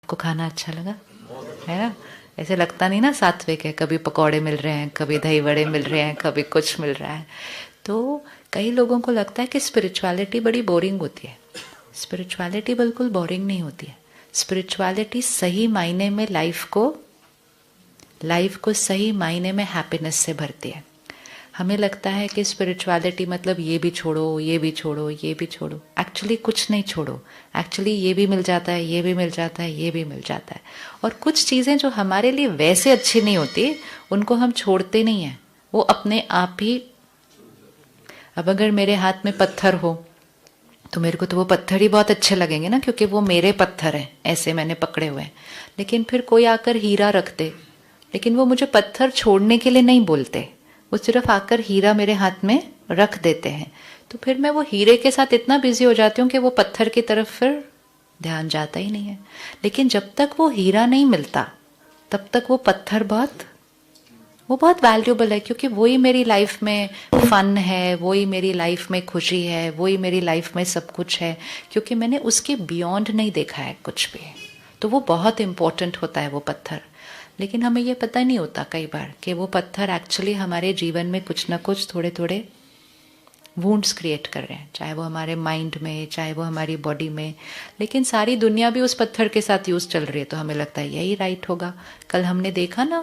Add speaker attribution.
Speaker 1: आपको खाना अच्छा लगा है ना? ऐसे लगता नहीं ना सात्विक है, कभी पकौड़े मिल रहे हैं, कभी दही वड़े मिल रहे हैं, कभी कुछ मिल रहा है। तो कई लोगों को लगता है कि स्पिरिचुअलिटी बड़ी बोरिंग होती है। स्पिरिचुअलिटी बिल्कुल बोरिंग नहीं होती है। स्पिरिचुअलिटी सही मायने में लाइफ को सही मायने में हैप्पीनेस से भरती है। हमें लगता है कि स्पिरिचुअलिटी मतलब ये भी छोड़ो, ये भी छोड़ो, ये भी छोड़ो। एक्चुअली कुछ नहीं छोड़ो। एक्चुअली ये भी मिल जाता है, ये भी मिल जाता है, ये भी मिल जाता है। और कुछ चीज़ें जो हमारे लिए वैसे अच्छी नहीं होती, उनको हम छोड़ते नहीं हैं, वो अपने आप ही। अब अगर मेरे हाथ में पत्थर हो तो मेरे को तो वो पत्थर ही बहुत अच्छे लगेंगे ना, क्योंकि वो मेरे पत्थर हैं, ऐसे मैंने पकड़े हुए हैं। लेकिन फिर कोई आकर हीरा रख दे, लेकिन वो मुझे पत्थर छोड़ने के लिए नहीं बोलते, वो सिर्फ आकर हीरा मेरे हाथ में रख देते हैं। तो फिर मैं वो हीरे के साथ इतना बिजी हो जाती हूँ कि वो पत्थर की तरफ फिर ध्यान जाता ही नहीं है। लेकिन जब तक वो हीरा नहीं मिलता तब तक वो बहुत वैल्यूबल है, क्योंकि वही मेरी लाइफ में फन है, वही मेरी लाइफ में खुशी है, वही मेरी लाइफ में सब कुछ है, क्योंकि मैंने उसके बियॉन्ड नहीं देखा है कुछ भी। तो वो बहुत इम्पोर्टेंट होता है वो पत्थर। लेकिन हमें ये पता नहीं होता कई बार कि वो पत्थर एक्चुअली हमारे जीवन में कुछ ना कुछ थोड़े थोड़े वुंड्स क्रिएट कर रहे हैं, चाहे वो हमारे माइंड में, चाहे वो हमारी बॉडी में। लेकिन सारी दुनिया भी उस पत्थर के साथ यूज चल रही है, तो हमें लगता है यही राइट होगा। कल हमने देखा ना